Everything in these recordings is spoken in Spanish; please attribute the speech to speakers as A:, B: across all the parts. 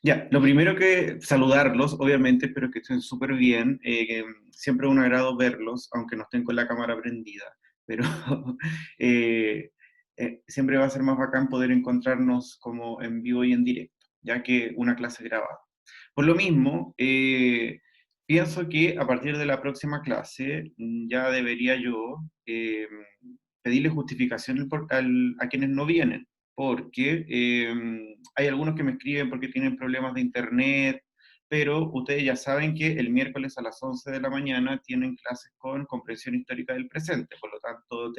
A: Ya, lo primero que saludarlos, obviamente, espero que estén súper bien. Siempre es un agrado verlos, aunque no estén con la cámara prendida, pero eh, siempre va a ser más bacán poder encontrarnos como en vivo y en directo, ya que una clase grabada. Por lo mismo, pienso que a partir de la próxima clase ya debería yo pedirle justificación a quienes no vienen, porque hay algunos que me escriben porque tienen problemas de internet, pero ustedes ya saben que el miércoles a las 11 de la mañana tienen clases con comprensión histórica del presente, por lo tanto,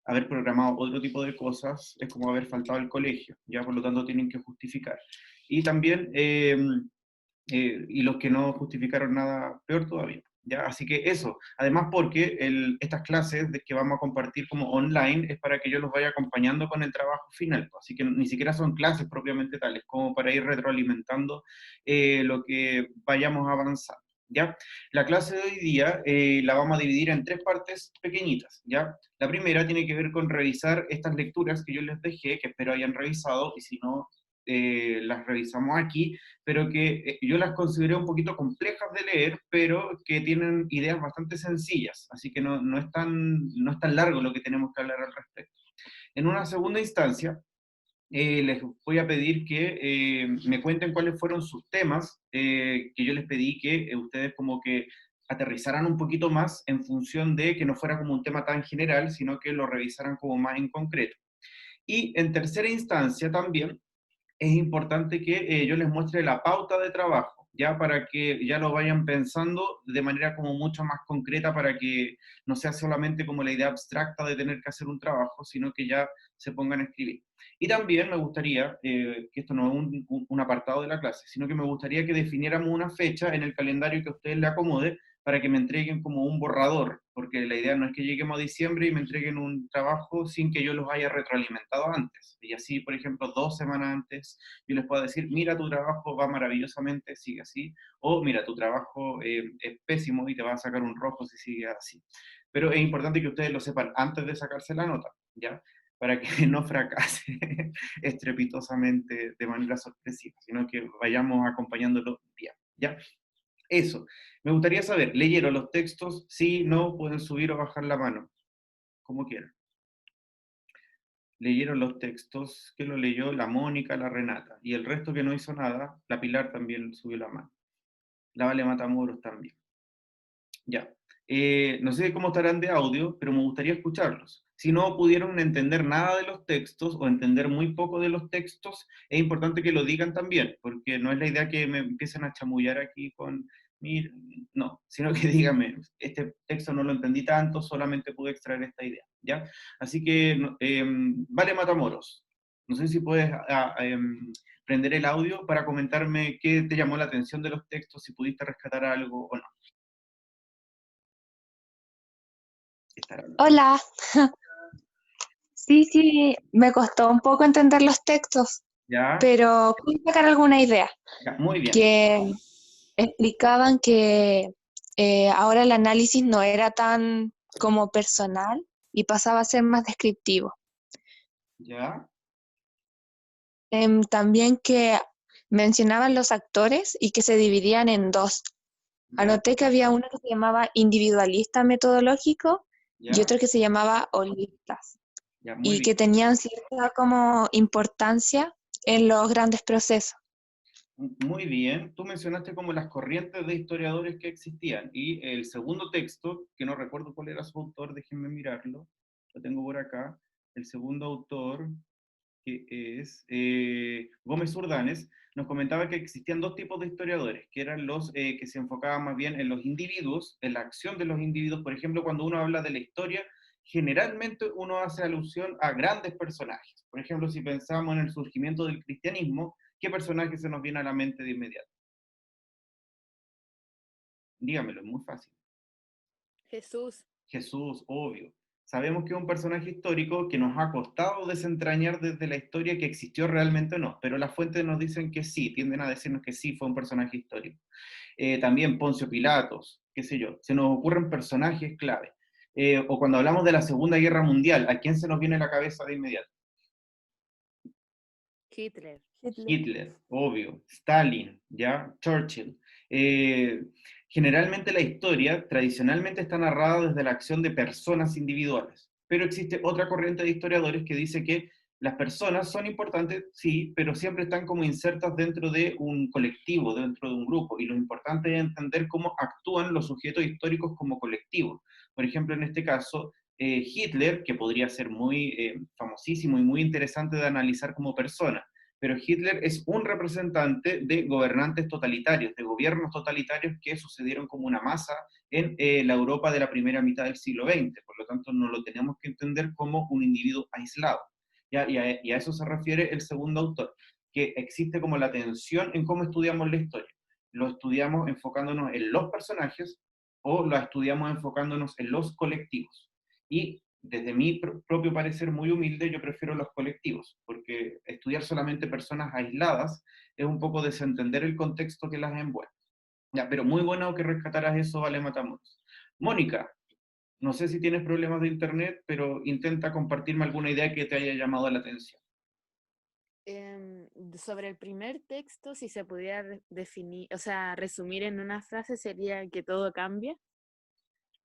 A: haber programado otro tipo de cosas es como haber faltado al colegio, ya por lo tanto tienen que justificar. Y también, y los que no justificaron nada, peor todavía. ¿Ya? Así que eso, además porque estas clases que vamos a compartir como online es para que yo los vaya acompañando con el trabajo final, pues. Así que ni siquiera son clases propiamente tales, como para ir retroalimentando lo que vayamos avanzando. ¿Ya? La clase de hoy día la vamos a dividir en tres partes pequeñitas. ¿Ya? La primera tiene que ver con revisar estas lecturas que yo les dejé, que espero hayan revisado, y si no, las revisamos aquí, pero que yo las consideré un poquito complejas de leer, pero que tienen ideas bastante sencillas, así que no es tan largo lo que tenemos que hablar al respecto. En una segunda instancia, les voy a pedir que me cuenten cuáles fueron sus temas, que yo les pedí que ustedes como que aterrizaran un poquito más en función de que no fuera como un tema tan general, sino que lo revisaran como más en concreto. Y en tercera instancia también, es importante que yo les muestre la pauta de trabajo, ya para que ya lo vayan pensando de manera como mucho más concreta, para que no sea solamente como la idea abstracta de tener que hacer un trabajo, sino que ya se pongan a escribir. Y también me gustaría, que esto no es un apartado de la clase, sino que me gustaría que definiéramos una fecha en el calendario que a ustedes le acomode para que me entreguen como un borrador, porque la idea no es que lleguemos a diciembre y me entreguen un trabajo sin que yo los haya retroalimentado antes. Y así, por ejemplo, 2 semanas antes, yo les puedo decir, mira, tu trabajo va maravillosamente, sigue así, o mira, tu trabajo es pésimo y te va a sacar un rojo si sigue así. Pero es importante que ustedes lo sepan antes de sacarse la nota, ¿ya? Para que no fracase estrepitosamente de manera sorpresiva, sino que vayamos acompañándolo bien, ¿ya? Eso. Me gustaría saber, ¿leyeron los textos? Sí, no, pueden subir o bajar la mano, como quieran. Leyeron los textos, ¿quién lo leyó? La Mónica, la Renata. Y el resto que no hizo nada, la Pilar también subió la mano. La Vale Matamoros también. Ya. No sé cómo estarán de audio, pero me gustaría escucharlos. Si no pudieron entender nada de los textos o entender muy poco de los textos, es importante que lo digan también, porque no es la idea que me empiecen a chamullar aquí con, "Mira", no, sino que díganme, este texto no lo entendí tanto, solamente pude extraer esta idea, ¿ya? Así que, Vale Matamoros, no sé si puedes prender el audio para comentarme qué te llamó la atención de los textos, si pudiste rescatar algo o no. Estará.
B: Hola, sí, sí, me costó un poco entender los textos,
A: Ya,
B: pero pude sacar alguna idea
A: ya, muy bien.
B: que explicaban que ahora el análisis no era tan como personal y pasaba a ser más descriptivo.
A: Ya,
B: También que mencionaban los actores y que se dividían en dos.
A: ya,
B: Anoté que había uno que se llamaba individualista metodológico y
A: ya,
B: otro que se llamaba holistas,
A: ya, muy
B: y
A: bien.
B: que tenían cierta como importancia en los grandes procesos.
A: Muy bien. Tú mencionaste como las corrientes de historiadores que existían. Y el segundo texto, que no recuerdo cuál era su autor, déjenme mirarlo. Lo tengo por acá. El segundo autor, que es Gómez Urdanes, nos comentaba que existían dos tipos de historiadores, que eran los que se enfocaban más bien en los individuos, en la acción de los individuos. Por ejemplo, cuando uno habla de la historia, generalmente uno hace alusión a grandes personajes. Por ejemplo, si pensamos en el surgimiento del cristianismo, ¿qué personaje se nos viene a la mente de inmediato? Dígamelo, es muy fácil.
C: Jesús.
A: Jesús, obvio. Sabemos que es un personaje histórico que nos ha costado desentrañar desde la historia que existió realmente o no, pero las fuentes nos dicen que sí, tienden a decirnos que sí fue un personaje histórico. También Poncio Pilatos, qué sé yo, se nos ocurren personajes clave. O cuando hablamos de la Segunda Guerra Mundial, ¿a quién se nos viene a la cabeza de inmediato?
C: Hitler. Hitler.
A: Hitler, obvio, Stalin, ¿ya? Churchill. Eh, Generalmente la historia tradicionalmente está narrada desde la acción de personas individuales, pero existe otra corriente de historiadores que dice que las personas son importantes, sí, pero siempre están como insertas dentro de un colectivo, dentro de un grupo, y lo importante es entender cómo actúan los sujetos históricos como colectivos. Por ejemplo, en este caso, Hitler, que podría ser muy famosísimo y muy interesante de analizar como persona, pero Hitler es un representante de gobernantes totalitarios, de gobiernos totalitarios que sucedieron como una masa en la Europa de la primera mitad del siglo XX. Por lo tanto, no lo tenemos que entender como un individuo aislado. ¿Ya? Y a eso se refiere el segundo autor, que existe como la tensión en cómo estudiamos la historia. ¿Lo estudiamos enfocándonos en los personajes o lo estudiamos enfocándonos en los colectivos? Y desde mi propio parecer muy humilde, yo prefiero los colectivos, porque estudiar solamente personas aisladas es un poco desentender el contexto que las envuelve. Ya, pero muy bueno que rescataras eso, Vale Matamoros. Mónica, no sé si tienes problemas de internet, pero intenta compartirme alguna idea que te haya llamado la atención.
C: Sobre el primer texto, si se pudiera definir, o sea, resumir en una frase, sería que todo cambia.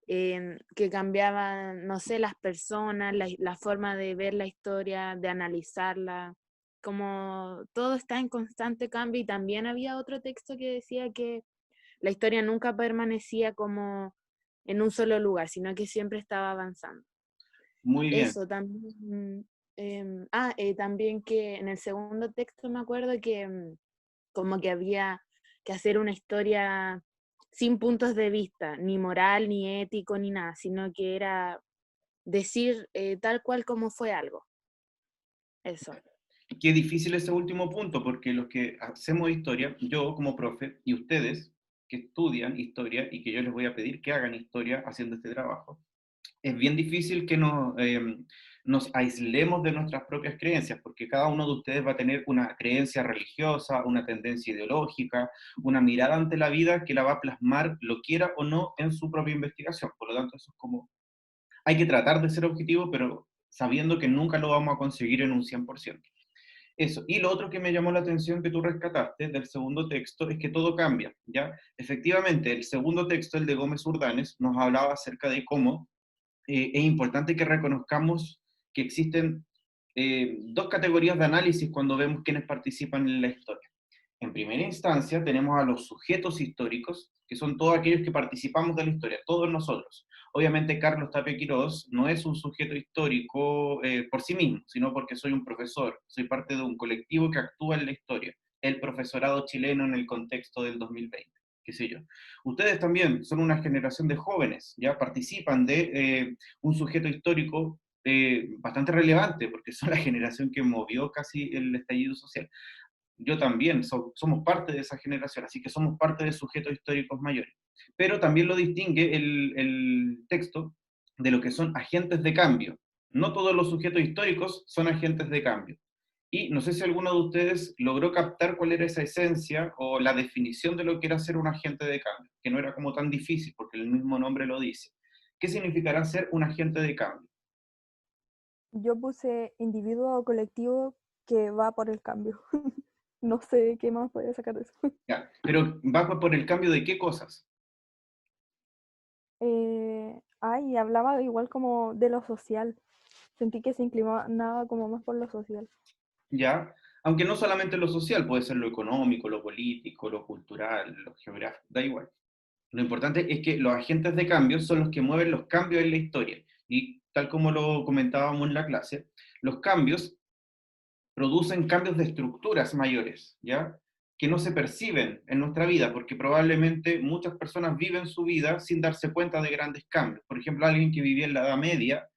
C: Que cambiaban, no sé, las personas, la forma de ver la historia, de analizarla, como todo está en constante cambio. Y también había otro texto que decía que la historia nunca permanecía como en un solo lugar, sino que siempre estaba avanzando.
A: Muy bien.
C: Eso también. También que en el segundo texto me acuerdo que como que había que hacer una historia sin puntos de vista, ni moral, ni ético, ni nada, sino que era decir tal cual como fue algo. Eso.
A: Qué difícil ese último punto, porque los que hacemos historia, yo como profe, y ustedes que estudian historia, y que yo les voy a pedir que hagan historia haciendo este trabajo, es bien difícil que nos aislemos de nuestras propias creencias, porque cada uno de ustedes va a tener una creencia religiosa, una tendencia ideológica, una mirada ante la vida que la va a plasmar, lo quiera o no, en su propia investigación. Por lo tanto, eso es como, hay que tratar de ser objetivo, pero sabiendo que nunca lo vamos a conseguir en un 100%. Eso. Y lo otro que me llamó la atención que tú rescataste del segundo texto es que todo cambia, ¿ya? Efectivamente, el segundo texto, el de Gómez Urdanes, nos hablaba acerca de cómo es importante que reconozcamos que existen dos categorías de análisis cuando vemos quiénes participan en la historia. En primera instancia, tenemos a los sujetos históricos, que son todos aquellos que participamos de la historia, todos nosotros. Obviamente, Carlos Tapia Quirós no es un sujeto histórico por sí mismo, sino porque soy un profesor, soy parte de un colectivo que actúa en la historia, el profesorado chileno en el contexto del 2020, qué sé yo. Ustedes también son una generación de jóvenes, ya participan de un sujeto histórico bastante relevante, porque son la generación que movió casi el estallido social. Yo también, somos parte de esa generación, así que somos parte de sujetos históricos mayores. Pero también lo distingue el texto de lo que son agentes de cambio. No todos los sujetos históricos son agentes de cambio. Y no sé si alguno de ustedes logró captar cuál era esa esencia o la definición de lo que era ser un agente de cambio, que no era como tan difícil, porque el mismo nombre lo dice. ¿Qué significará ser un agente de cambio?
D: Yo puse individuo o colectivo que va por el cambio. No sé qué más podía sacar de eso.
A: Ya, pero va por el cambio de qué cosas.
D: Hablaba igual como de lo social. Sentí que se inclinaba como más por lo social.
A: ¿Ya? Aunque no solamente lo social, puede ser lo económico, lo político, lo cultural, lo geográfico, da igual. Lo importante es que los agentes de cambio son los que mueven los cambios en la historia. Y tal como lo comentábamos en la clase, los cambios producen cambios de estructuras mayores, ¿ya? Que no se perciben en nuestra vida, porque probablemente muchas personas viven su vida sin darse cuenta de grandes cambios. Por ejemplo, alguien que vivía en la Edad Media,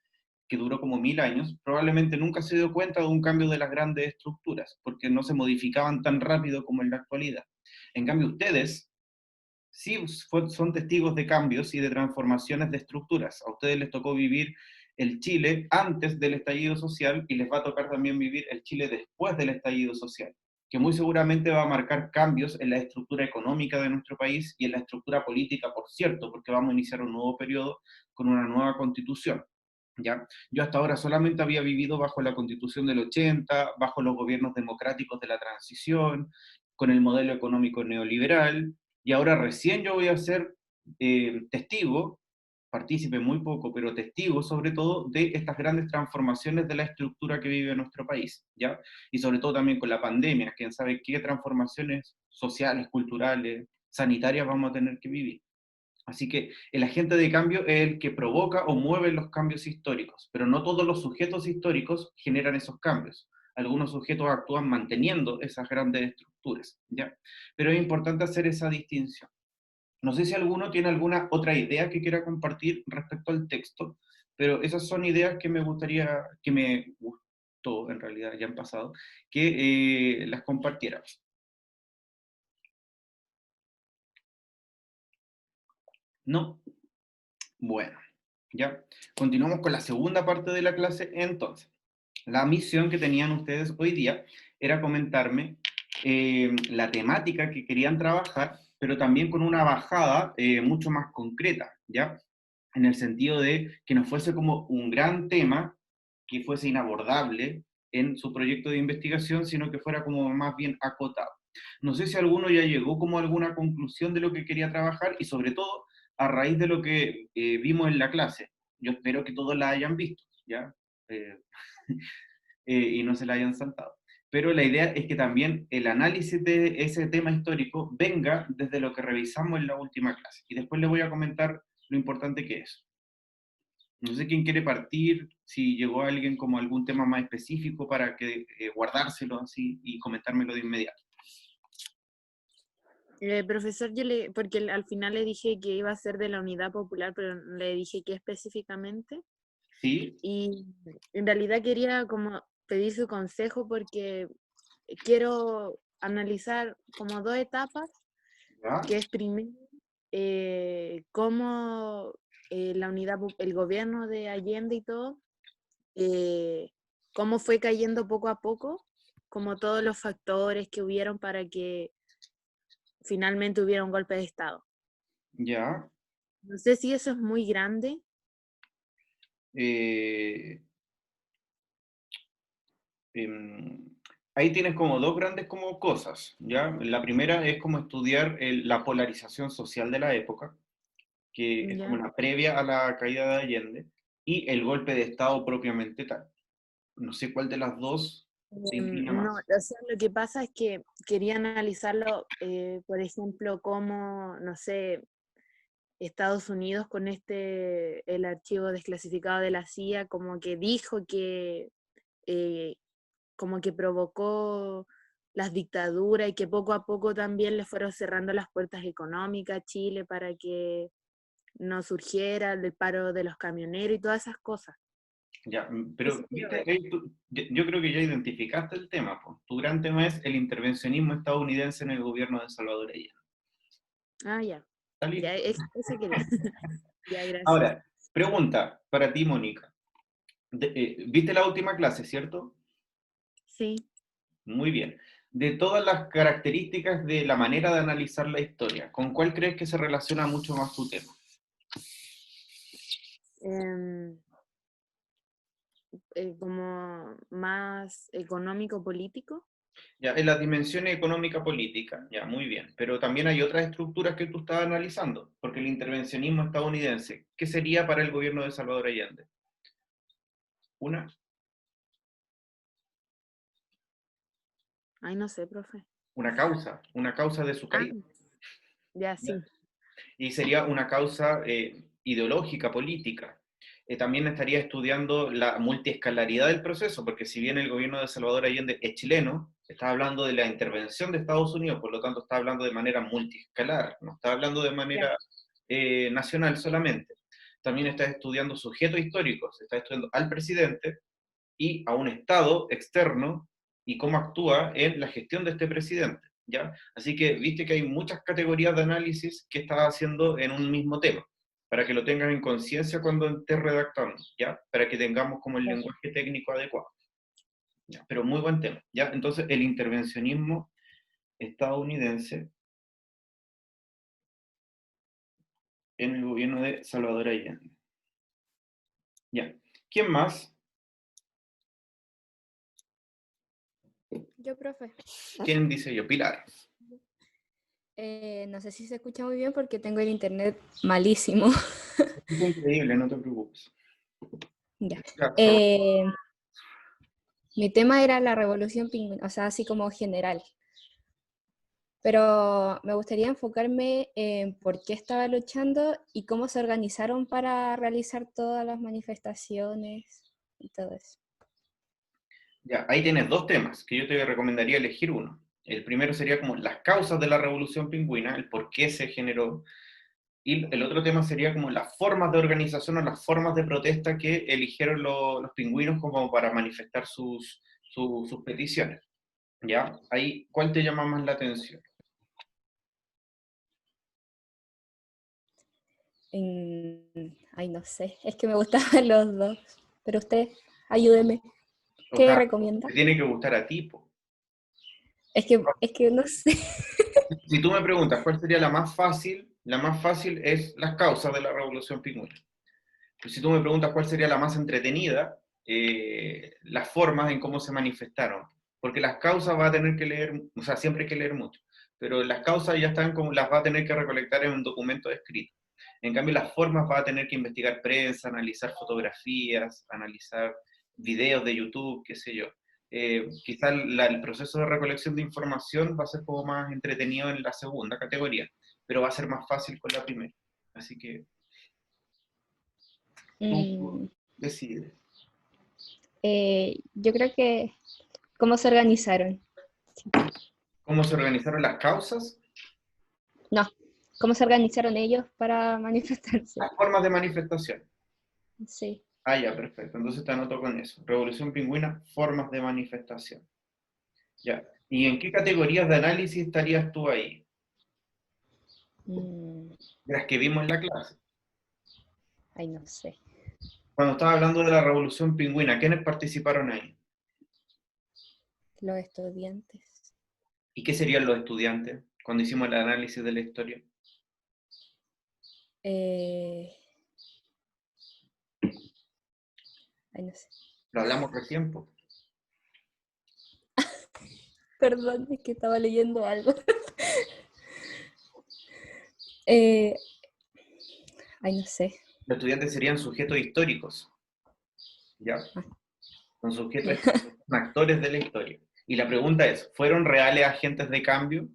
A: que duró como 1000 años, probablemente nunca se dio cuenta de un cambio de las grandes estructuras, porque no se modificaban tan rápido como en la actualidad. En cambio, ustedes sí son testigos de cambios y de transformaciones de estructuras. A ustedes les tocó vivir el Chile antes del estallido social y les va a tocar también vivir el Chile después del estallido social, que muy seguramente va a marcar cambios en la estructura económica de nuestro país y en la estructura política, por cierto, porque vamos a iniciar un nuevo periodo con una nueva constitución. ¿ya? Yo hasta ahora solamente había vivido bajo la Constitución del 80, bajo los gobiernos democráticos de la transición, con el modelo económico neoliberal, y ahora recién yo voy a ser testigo, partícipe muy poco, pero testigo sobre todo de estas grandes transformaciones de la estructura que vive nuestro país, ¿ya? Y sobre todo también con la pandemia, quién sabe qué transformaciones sociales, culturales, sanitarias vamos a tener que vivir. Así que el agente de cambio es el que provoca o mueve los cambios históricos, pero no todos los sujetos históricos generan esos cambios. Algunos sujetos actúan manteniendo esas grandes estructuras, ¿ya? Pero es importante hacer esa distinción. No sé si alguno tiene alguna otra idea que quiera compartir respecto al texto, pero esas son ideas que me gustaría, que me gustó en realidad, ya han pasado, que las compartiera. ¿No? Bueno, ya. Continuamos con la segunda parte de la clase entonces. La misión que tenían ustedes hoy día era comentarme la temática que querían trabajar, pero también con una bajada mucho más concreta, ¿ya? En el sentido de que no fuese como un gran tema que fuese inabordable en su proyecto de investigación, sino que fuera como más bien acotado. No sé si alguno ya llegó como a alguna conclusión de lo que quería trabajar y sobre todo a raíz de lo que vimos en la clase. Yo espero que todos la hayan visto, ¿ya? Eh, y no se la hayan saltado. Pero la idea es que también el análisis de ese tema histórico venga desde lo que revisamos en la última clase. Y después les voy a comentar lo importante que es. No sé quién quiere partir, si llegó alguien como algún tema más específico para que guardárselo así y comentármelo de inmediato.
C: Profesor, porque al final le dije que iba a ser de la Unidad Popular, pero le dije que específicamente.
A: ¿Sí?
C: Y en realidad quería como pedir su consejo porque quiero analizar como dos etapas,
A: ¿Ya?
C: que es primero cómo el gobierno de Allende y todo, cómo fue cayendo poco a poco, como todos los factores que hubieron para que finalmente hubiera un golpe de Estado.
A: ¿Ya?
C: No sé si eso es muy grande.
A: Eh, em, ahí tienes como dos grandes como cosas, ¿ya? La primera es como estudiar la polarización social de la época, que es como
C: ¿Ya?
A: la previa a la caída de Allende, y el golpe de Estado propiamente tal. No sé cuál de las dos te inclina
C: No,
A: más.
C: o sea, lo que pasa es que quería analizarlo, por ejemplo, como, no sé, Estados Unidos con el archivo desclasificado de la CIA, como que dijo que, eh, como que provocó las dictaduras y que poco a poco también le fueron cerrando las puertas económicas a Chile para que no surgiera el paro de los camioneros y todas esas cosas.
A: Ya,
C: Eso
A: pero,
C: quiero
A: viste,
C: ver.
A: yo creo que ya identificaste el tema, po. Tu gran tema es el intervencionismo estadounidense en el gobierno de Salvador Allende.
C: Ah, ya.
A: ¿Está
C: Ya,
A: listo?
C: eso quería. Ya, gracias.
A: Ahora, pregunta para ti, Mónica. ¿Viste la última clase, cierto?
C: Sí.
A: Muy bien. De todas las características de la manera de analizar la historia, ¿con cuál crees que se relaciona mucho más tu tema?
C: Em, como más económico-político.
A: Ya, en la dimensión económica política, ya, muy bien. Pero también hay otras estructuras que tú estás analizando, porque el intervencionismo estadounidense, ¿qué sería para el gobierno de Salvador Allende? Una,
C: Ay, no sé, profe.
A: una causa de su
C: Ah,
A: caída.
C: ya,
A: ¿Ya?
C: sí.
A: Y sería una causa ideológica, política. También estaría estudiando la multiescalaridad del proceso, porque si bien el gobierno de Salvador Allende es chileno, está hablando de la intervención de Estados Unidos, por lo tanto está hablando de manera multiescalar, no está hablando de
C: Ya.
A: manera nacional solamente. También está estudiando sujetos históricos, está estudiando al presidente y a un Estado externo y cómo actúa en la gestión de este presidente, ¿ya? Así que viste que hay muchas categorías de análisis que estás haciendo en un mismo tema, para que lo tengas en conciencia cuando estés redactando, ¿ya? Para que tengamos como el lenguaje técnico adecuado. ¿Ya? Pero muy buen tema, ¿ya? Entonces, el intervencionismo estadounidense en el gobierno de Salvador Allende. Ya. ¿Quién más?
E: Yo, profe.
A: ¿Quién dice yo? Pilar.
E: No sé si se escucha muy bien porque tengo el internet malísimo.
A: Es increíble, no te preocupes.
E: Ya.
A: Ya,
E: Mi tema era la revolución pingüina, o sea, así como general. Pero me gustaría enfocarme en por qué estaba luchando y cómo se organizaron para realizar todas las manifestaciones y todo eso.
A: ya, ahí tienes dos temas que yo te recomendaría elegir uno. El primero sería como las causas de la revolución pingüina, el por qué se generó. Y el otro tema sería como las formas de organización o las formas de protesta que eligieron los pingüinos como para manifestar sus peticiones. ¿Ya? Ahí, ¿cuál te llama más la atención?
E: Ay, no sé, es que me gustaban los dos, pero usted, ayúdeme.
A: O
E: ¿Qué
A: sea,
E: recomienda?
A: te tiene que gustar a ti, po.
E: Es que no sé.
A: Si tú me preguntas cuál sería la más fácil es las causas de la revolución pingüina. Pero si tú me preguntas cuál sería la más entretenida, las formas en cómo se manifestaron. Porque las causas va a tener que leer, o sea, siempre hay que leer mucho, pero las causas ya están como, las va a tener que recolectar en un documento escrito. En cambio, las formas va a tener que investigar prensa, analizar fotografías, analizar videos de YouTube, qué sé yo. Quizá el proceso de recolección de información va a ser como más entretenido en la segunda categoría, pero va a ser más fácil con la primera. Así que tú
E: Mm,
A: decides.
E: yo creo que, ¿cómo se organizaron?
A: ¿Cómo se organizaron las causas?
E: No, ¿cómo se organizaron ellos para manifestarse?
A: Las formas de manifestación.
E: Sí.
A: Ah, ya, perfecto. Entonces te anoto con eso. Revolución pingüina, formas de manifestación. Ya. ¿Y en qué categorías de análisis estarías tú ahí?
E: Mm,
A: De las que vimos en la clase.
E: ay, no sé.
A: Cuando estaba hablando de la revolución pingüina, ¿quiénes participaron ahí?
E: Los estudiantes.
A: ¿Y qué serían los estudiantes cuando hicimos el análisis de la historia?
E: Eh, ay, no sé.
A: Lo hablamos recién, po.
E: Perdón, es que estaba leyendo algo. Eh, ay, no sé.
A: Los estudiantes serían sujetos históricos. ¿Ya?
E: Ah,
A: Son sujetos
E: ya.
A: históricos, son actores de la historia. Y la pregunta es, ¿fueron reales agentes de cambio?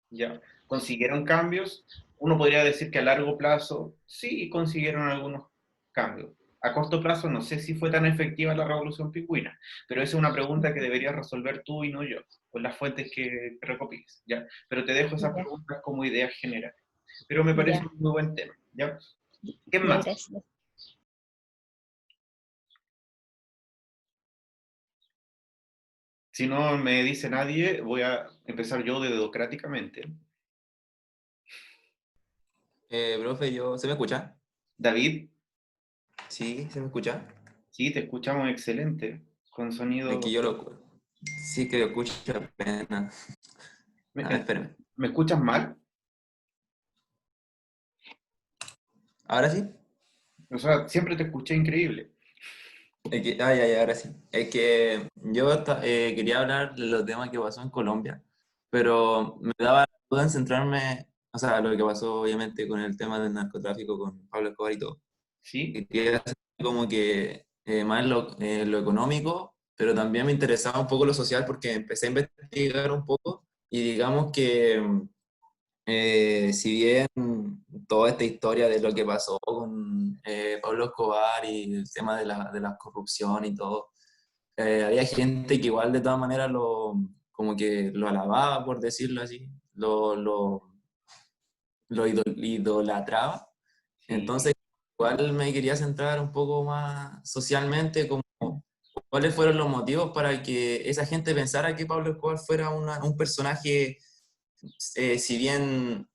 A: ¿Ya? ¿Consiguieron cambios? Uno podría decir que a largo plazo sí consiguieron algunos cambios. A corto plazo no sé si fue tan efectiva la revolución pingüina, pero esa es una pregunta que deberías resolver tú y no yo, con las fuentes que recopiles, ¿ya? Pero te dejo esas
E: Ya,
A: preguntas como ideas generales. Pero me parece
E: ya,
A: un muy buen tema, ¿ya? ¿Qué
E: ya,
A: más?
E: gracias.
A: Si no me dice nadie, voy a empezar yo dedocráticamente.
F: Profe, ¿se me escucha?
A: David,
F: Sí, se me escucha.
A: sí, te escuchamos excelente, con
F: Es
A: sonido...
F: que sí que lo escucho apenas.
A: ¿Me,
F: A ver, espérame.
A: ¿me escuchas mal?
F: ¿Ahora sí?
A: O sea, siempre te escuché increíble.
F: Ya, ahora sí. Es que yo quería hablar de los temas que pasó en Colombia, pero me daba la duda en centrarme, o sea, lo que pasó obviamente con el tema del narcotráfico, con Pablo Escobar y todo.
A: ¿Sí?
F: Quería hacer como que más lo económico, pero también me interesaba un poco lo social porque empecé a investigar un poco y digamos que si bien toda esta historia de lo que pasó con Pablo Escobar y el tema de la corrupción y todo, había gente que igual de todas maneras como que lo alababa, por decirlo así, idolatraba.
A: Sí.
F: Entonces, igual me quería centrar un poco más socialmente, como cuáles fueron los motivos para que esa gente pensara que Pablo Escobar fuera un personaje, si bien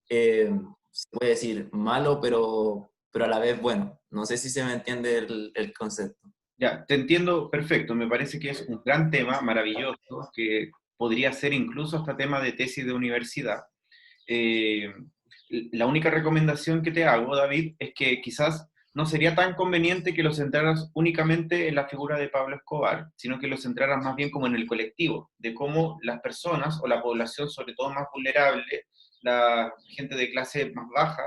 F: se puede decir malo, pero a la vez bueno. No sé si se me entiende el concepto.
A: Ya, te entiendo perfecto. Me parece que es un gran tema, maravilloso, que podría ser incluso hasta tema de tesis de universidad. Eh, la única recomendación que te hago, David, es que quizás no sería tan conveniente que lo centraras únicamente en la figura de Pablo Escobar, sino que lo centraras más bien como en el colectivo, de cómo las personas o la población, sobre todo más vulnerable, la gente de clase más baja,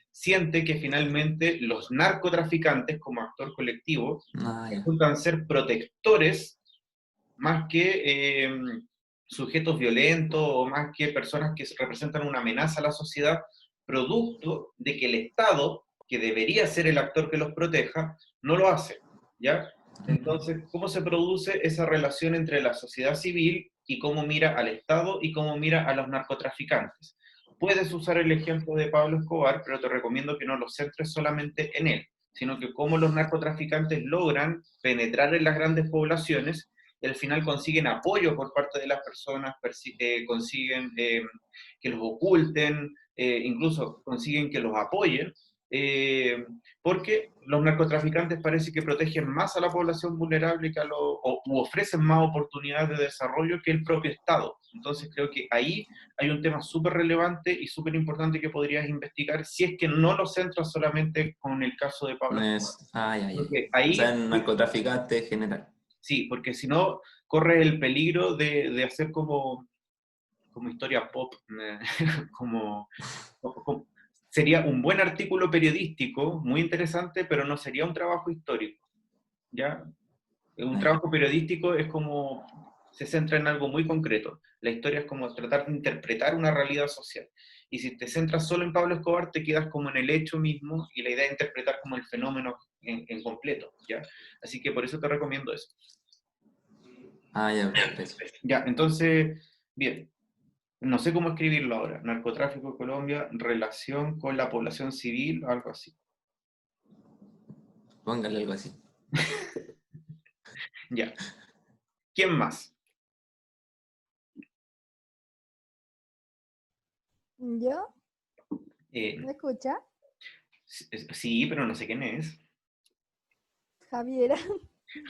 A: siente que finalmente los narcotraficantes como actor colectivo
F: Ah, ya.
A: resultan ser protectores más que sujetos violentos o más que personas que representan una amenaza a la sociedad, producto de que el Estado, que debería ser el actor que los proteja, no lo hace, ¿ya? Entonces, ¿cómo se produce esa relación entre la sociedad civil y cómo mira al Estado y cómo mira a los narcotraficantes? Puedes usar el ejemplo de Pablo Escobar, pero te recomiendo que no lo centres solamente en él, sino que cómo los narcotraficantes logran penetrar en las grandes poblaciones y al final consiguen apoyo por parte de las personas, consiguen que los oculten, incluso consiguen que los apoyen, porque los narcotraficantes parece que protegen más a la población vulnerable que u ofrecen más oportunidades de desarrollo que el propio Estado. Entonces creo que ahí hay un tema súper relevante y súper importante que podrías investigar si es que no lo centras solamente con el caso de Pablo Escobar.
F: Ya, ya.
A: Porque
F: O sea,
A: ahí
F: en narcotraficante en general.
A: sí, porque si no, corre el peligro de hacer como historia pop, como, sería un buen artículo periodístico, muy interesante, pero no sería un trabajo histórico, ¿ya? Un trabajo periodístico es como, se centra en algo muy concreto. La historia es como tratar de interpretar una realidad social. Y si te centras solo en Pablo Escobar, te quedas como en el hecho mismo y la idea es interpretar como el fenómeno en completo, ¿ya? Así que por eso te recomiendo eso.
F: Ah, ya, perfecto.
A: Ya, entonces, bien, no sé cómo escribirlo ahora. Narcotráfico en Colombia, relación con la población civil, algo así.
F: Póngale algo así.
A: Ya. ¿Quién más?
D: ¿Yo?
A: Eh,
D: ¿Me escucha?
A: sí, pero no sé quién es.
D: Javiera.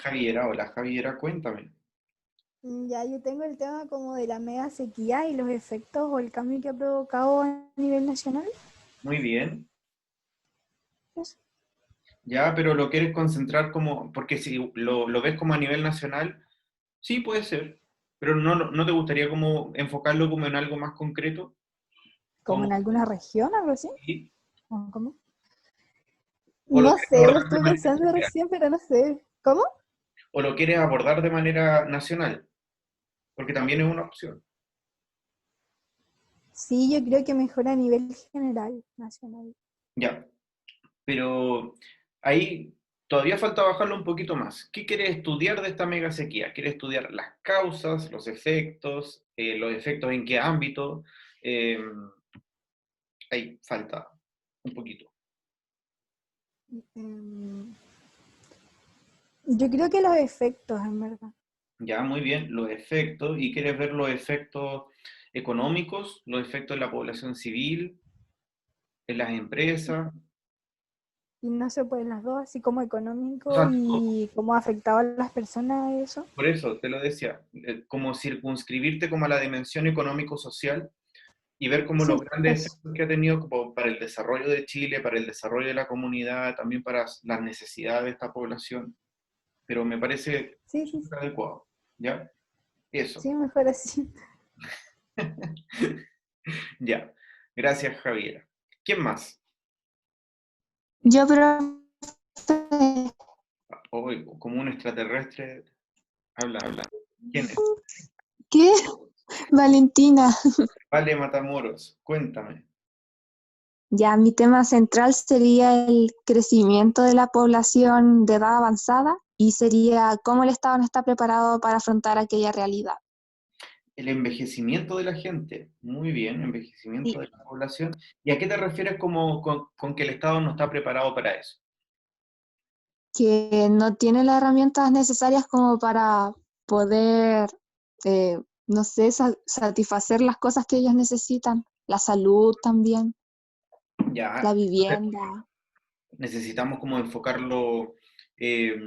A: Javiera, hola Javiera, cuéntame.
D: Ya yo tengo el tema como de la mega sequía y los efectos o el cambio que ha provocado a nivel nacional.
A: Muy bien.
D: Eso.
A: Ya, pero lo quieres concentrar como, porque si lo ves como a nivel nacional, sí puede ser, pero no te gustaría como enfocarlo como en algo más concreto,
D: Como
A: como,
D: en alguna región, algo así.
A: sí,
D: ¿O cómo?
A: o lo
D: No
A: quieres
D: sé, lo
A: abordar de
D: estoy
A: manera
D: pensando
A: general,
D: recién, pero no sé. ¿Cómo?
A: o lo quieres abordar de manera nacional, porque también es una opción.
D: Sí, yo creo que mejor a nivel general, nacional.
A: Ya, pero ahí todavía falta bajarlo un poquito más. ¿Qué quieres estudiar de esta mega sequía? ¿Quieres estudiar las causas, los efectos en qué ámbito? Eh, ahí falta un poquito.
D: Em, yo creo que los efectos, en verdad.
A: Ya, muy bien, los efectos. ¿Y quieres ver los efectos económicos, los efectos en la población civil, en las empresas?
D: Y no se pueden las dos, así como
A: O
D: económico
A: sea,
D: y cómo ha afectado a las personas eso.
A: por eso te lo decía, como circunscribirte como a la dimensión económico-social y ver como los
D: Sí,
A: grandes
D: eso.
A: efectos que ha tenido como para el desarrollo de Chile, para el desarrollo de la comunidad, también para las necesidades de esta población. Pero me parece
D: Sí, sí,
A: súper adecuado, ¿ya? Eso,
D: sí, mejor así.
A: ya. Gracias, Javiera. ¿Quién más?
B: Yo, pero
A: Hoy, como un extraterrestre, habla. ¿Quién es?
B: ¿qué? Valentina.
A: Vale Matamoros, cuéntame.
B: Ya, mi tema central sería el crecimiento de la población de edad avanzada y sería cómo el Estado no está preparado para afrontar aquella realidad.
A: El envejecimiento de la gente. Muy bien,
B: Sí.
A: envejecimiento de la población. ¿Y a qué te refieres como con que el Estado no está preparado para eso?
B: Que no tiene las herramientas necesarias como para poder, no sé, satisfacer las cosas que ellos necesitan, la salud también,
A: Ya,
B: la vivienda.
A: necesitamos como enfocarlo eh,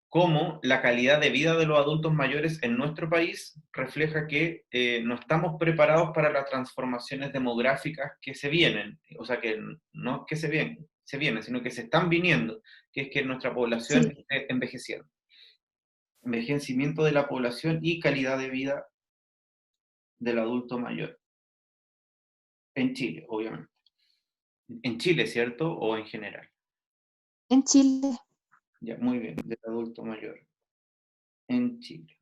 A: como la calidad de vida de los adultos mayores en nuestro país refleja que no estamos preparados para las transformaciones demográficas que se vienen, o sea, que no que se vienen, se vienen, sino que se están viniendo, que es que nuestra población
B: Sí,
A: esté envejeciendo. Envejecimiento de la población y calidad de vida del adulto mayor. En Chile, obviamente. En Chile, ¿cierto? ¿O en general?
B: en Chile.
A: Ya, muy bien, del adulto mayor. En Chile.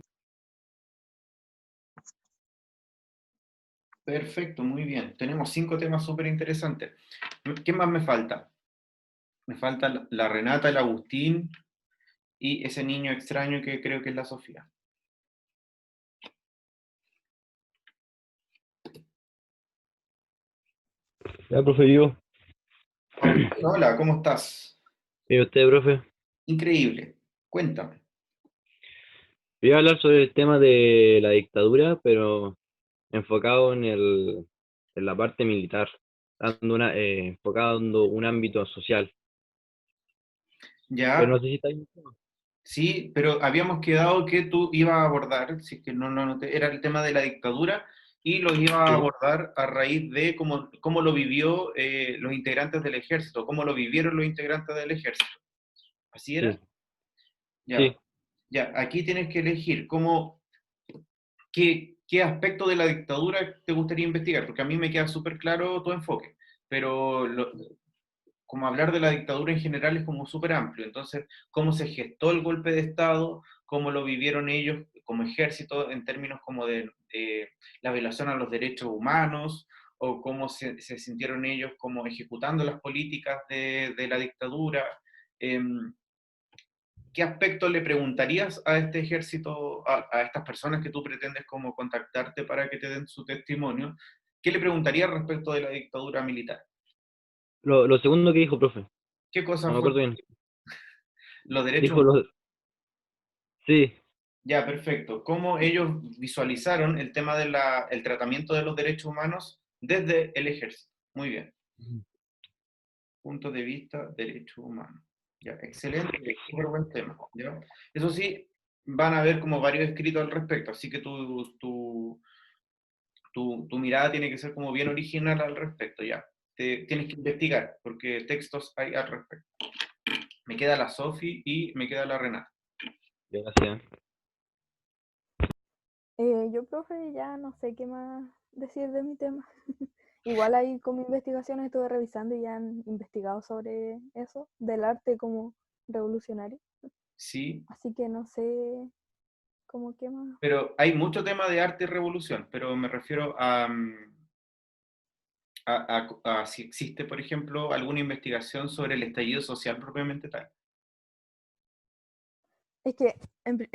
A: Perfecto, muy bien. Tenemos 5 temas súper interesantes. ¿Qué más me falta? Me falta la Renata, el Agustín y ese niño extraño que creo que es la Sofía.
G: Ya, profe, yo.
A: Hola, ¿cómo estás?
G: ¿Y usted, profe?
A: Increíble. Cuéntame.
G: Voy a hablar sobre el tema de la dictadura, pero enfocado en la parte militar, enfocado en un ámbito social. Pero
A: Ya,
G: no sé si está bien.
A: sí, pero habíamos quedado que tú ibas a abordar, si es que no lo anoté, era el tema de la dictadura y lo iba a
G: Sí,
A: abordar a raíz de cómo lo vivió los integrantes del ejército, cómo lo vivieron los integrantes del ejército. ¿Así era?
G: sí,
A: Ya,
G: sí.
A: ya, aquí tienes que elegir qué aspecto de la dictadura te gustaría investigar, porque a mí me queda súper claro tu enfoque, pero como hablar de la dictadura en general es como súper amplio. Entonces, cómo se gestó el golpe de Estado, cómo lo vivieron ellos como ejército en términos como de la violación a los derechos humanos, o cómo se sintieron ellos como ejecutando las políticas de la dictadura. Em, ¿Qué aspecto le preguntarías a este ejército, a estas personas que tú pretendes como contactarte para que te den su testimonio? ¿Qué le preguntarías respecto de la dictadura militar?
G: Lo segundo que dijo, profe,
A: ¿Qué
G: no
A: cosas
G: me
A: fueron
G: acuerdo bien.
A: los derechos
G: Dijo
A: humanos?
G: sí,
A: Ya, perfecto. ¿Cómo ellos visualizaron el tema del tratamiento de los derechos humanos desde el ejército? Muy bien. Punto de vista, derechos humanos. Ya, excelente, súper buen tema. ¿Ya? Eso sí, van a haber como varios escritos al respecto, así que tu mirada tiene que ser como bien original al respecto, ya. Tienes que investigar, porque textos hay al respecto. Me queda la Sofi y me queda la Renata.
G: gracias.
D: Yo, profe, ya no sé qué más decir de mi tema. Igual ahí con mi investigación estuve revisando y ya han investigado sobre eso, del arte como revolucionario.
A: Sí,
D: Así que no sé cómo qué más.
A: pero hay mucho tema de arte y revolución, pero me refiero a si existe, por ejemplo, alguna investigación sobre el estallido social propiamente tal.
D: Es que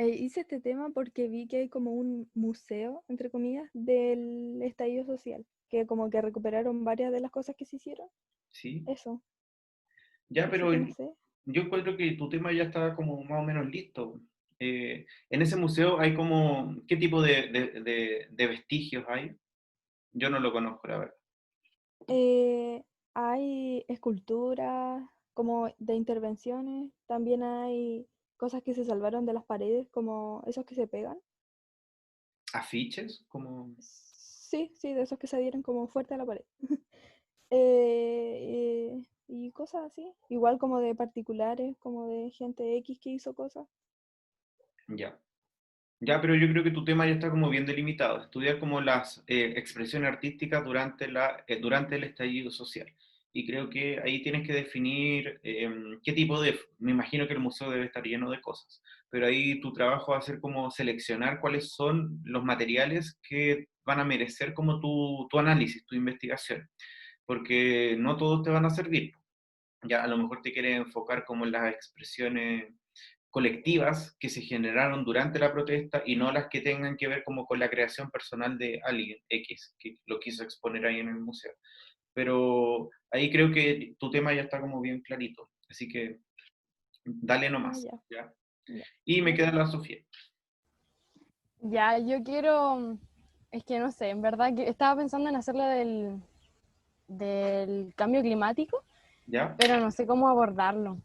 D: hice este tema porque vi que hay como un museo, entre comillas, del estallido social, que como que recuperaron varias de las cosas que se hicieron.
A: ¿Sí?
D: Eso,
A: Ya,
D: así
A: pero
D: que no sé.
A: yo encuentro que tu tema ya está como más o menos listo. En ese museo hay como, ¿qué tipo de vestigios hay? Yo no lo conozco, la verdad.
D: Hay esculturas como de intervenciones, también hay cosas que se salvaron de las paredes, como esos que se pegan.
A: ¿Afiches? Como...
D: Sí, sí, de esos que se adhieren como fuerte a la pared. Y cosas así, igual como de particulares, como de gente X que hizo cosas.
A: Ya. Ya, pero yo creo que tu tema ya está como bien delimitado. Estudiar como las expresiones artísticas durante el estallido social. Y creo que ahí tienes que definir qué tipo me imagino que el museo debe estar lleno de cosas, pero ahí tu trabajo va a ser como seleccionar cuáles son los materiales que van a merecer como tu análisis, tu investigación, porque no todos te van a servir. Ya a lo mejor te quieres enfocar como en las expresiones colectivas que se generaron durante la protesta y no las que tengan que ver como con la creación personal de alguien X, que lo quiso exponer ahí en el museo. Pero ahí creo que tu tema ya está como bien clarito, así que dale
D: Ah,
A: nomás,
D: ya,
A: ¿ya?
D: ya.
A: Y me
D: Ya.
A: queda la Sofía,
H: Ya, yo quiero, es que no sé, en verdad que estaba pensando en hacerlo del cambio climático,
A: ¿ya?
H: pero no sé cómo abordarlo.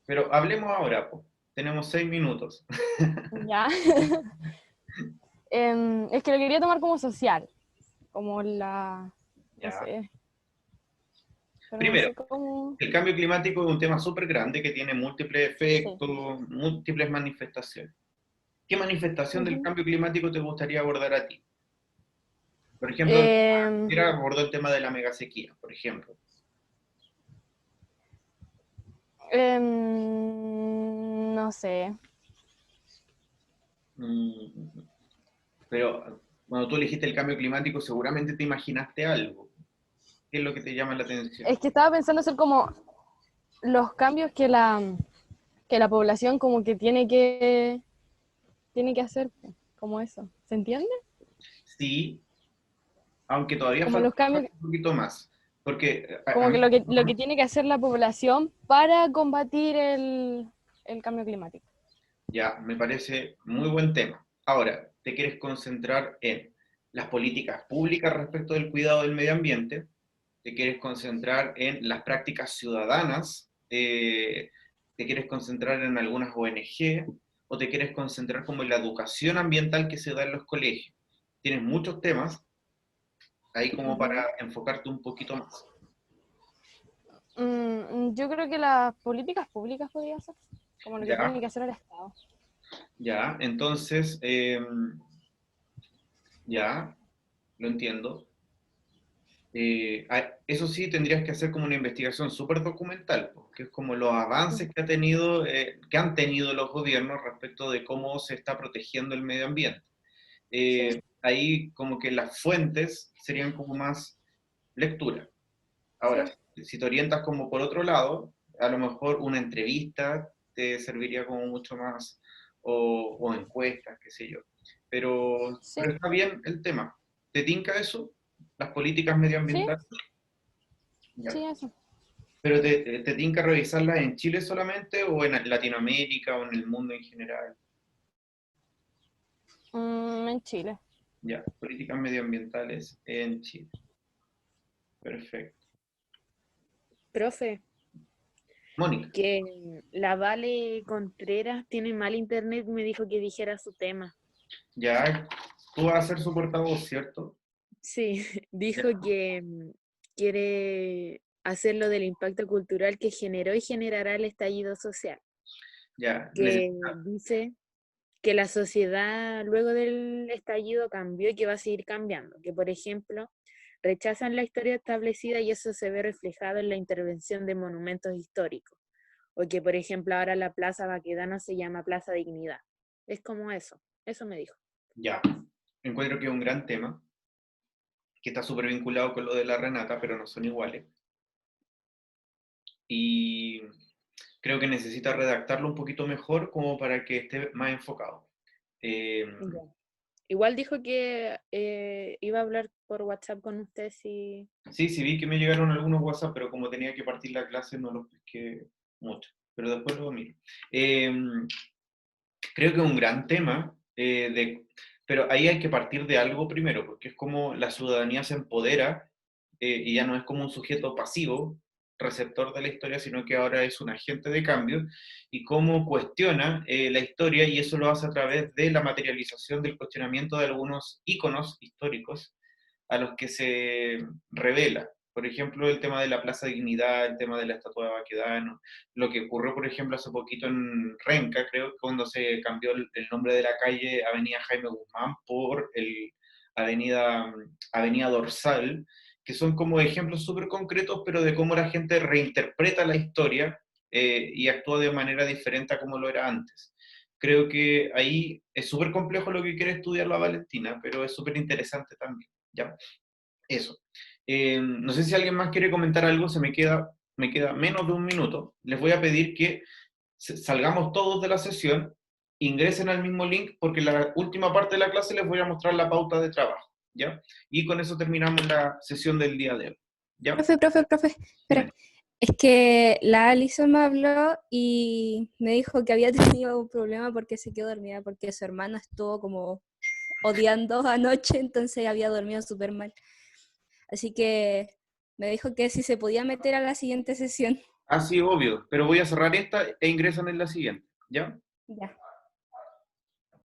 A: Pero hablemos ahora, po. Tenemos 6 minutos.
H: Ya. Es que lo quería tomar como social, como la, no
A: ¿Ya?
H: sé. pero no
A: Primero,
H: sé cómo...
A: el cambio climático es un tema súper grande que tiene múltiples efectos, múltiples manifestaciones. ¿Qué manifestación del
H: Ujú.
A: cambio climático te gustaría abordar a ti? Por ejemplo,
H: Em,
A: abordó el tema de la megasequía, por ejemplo.
H: no sé.
A: Mm, Pero cuando tú elegiste el cambio climático, seguramente te imaginaste algo. ¿Qué es lo que te llama la atención?
H: Es que estaba pensando hacer como los cambios que la población como que tiene que hacer, como eso. ¿Se entiende?
A: Sí, aunque todavía
H: Como
A: falta
H: los cambios,
A: un poquito más. Porque a
H: como
A: mí,
H: que lo que tiene que hacer la población para combatir el cambio climático.
A: ya, me parece muy buen tema. Ahora, te quieres concentrar en las políticas públicas respecto del cuidado del medio ambiente, te quieres concentrar en las prácticas ciudadanas, te quieres concentrar en algunas ONG, o te quieres concentrar como en la educación ambiental que se da en los colegios. Tienes muchos temas ahí como para
H: Ujú.
A: enfocarte un poquito más.
H: Yo creo que las políticas públicas podría ser, como lo que tiene
A: Ya,
H: que hacer el Estado.
A: ya, entonces, ya, lo entiendo. Eso sí, tendrías que hacer como una investigación súper documental, que es como los avances que que han tenido los gobiernos respecto de cómo se está protegiendo el medio ambiente.
H: Sí,
A: Ahí como que las fuentes serían como más lectura. Ahora,
H: sí.
A: si te orientas como por otro lado, a lo mejor una entrevista te serviría como mucho más, o encuestas, qué sé yo.
H: Sí,
A: Pero está bien el tema. ¿Te tinca eso? Las políticas
H: sí,
A: medioambientales.
H: sí,
A: Ya.
H: eso.
A: ¿Pero te tinca revisarlas en Chile solamente o en Latinoamérica o en el mundo en general?
H: En Chile.
A: Ya, políticas medioambientales en Chile. Perfecto.
C: Profe,
A: Mónica,
C: que la Vale Contreras tiene mal internet, me dijo que dijera su tema.
A: ya tú vas a ser su portavoz, ¿cierto?
C: Sí,
A: Ya,
C: dijo que quiere hacer lo del impacto cultural que generó y generará el estallido social,
A: ya.
C: que dice que la sociedad luego del estallido cambió y que va a seguir cambiando, que por ejemplo rechazan la historia establecida y eso se ve reflejado en la intervención de monumentos históricos, o que por ejemplo ahora la Plaza Baquedano se llama Plaza Dignidad. Es como eso me dijo.
A: Ya. Encuentro que es un gran tema, que está súper vinculado con lo de la Renata, pero no son iguales. Y creo que necesita redactarlo un poquito mejor como para que esté más enfocado. Eh,
C: Ya. Igual dijo que iba a hablar por WhatsApp con usted si...
A: sí, sí vi que me llegaron algunos WhatsApp, pero como tenía que partir la clase no los pesqué mucho. Pero después lo miro. Eh, Creo que es un gran tema, pero ahí hay que partir de algo primero, porque es como la ciudadanía se empodera y ya no es como un sujeto pasivo, receptor de la historia, sino que ahora es un agente de cambio y cómo cuestiona la historia y eso lo hace a través de la materialización del cuestionamiento de algunos íconos históricos a los que se revela. Por ejemplo, el tema de la Plaza Dignidad, el tema de la Estatua de Baquedano, lo que ocurrió, por ejemplo, hace poquito en Renca, creo, cuando se cambió el nombre de la calle Avenida Jaime Guzmán por Avenida Dorsal, que son como ejemplos súper concretos, pero de cómo la gente reinterpreta la historia y actúa de manera diferente a como lo era antes. Creo que ahí es súper complejo lo que quiere estudiar la Valentina, pero es súper interesante también. ¿Ya? Eso. No sé si alguien más quiere comentar algo, me queda menos de un minuto. Les voy a pedir que salgamos todos de la sesión, ingresen al mismo link, porque en la última parte de la clase les voy a mostrar la pauta de trabajo, ¿ya? Y con eso terminamos la sesión del día de hoy, ¿ya?
E: Profe,
A: Dime.
E: espera. Es que la Alison me habló y me dijo que había tenido un problema porque se quedó dormida, porque su hermana estuvo como odiando anoche, entonces había dormido súper mal. Así que me dijo que si se podía meter a la siguiente sesión.
A: Ah, sí, obvio, pero voy a cerrar esta e ingresan en la siguiente, ¿ya?
E: Ya.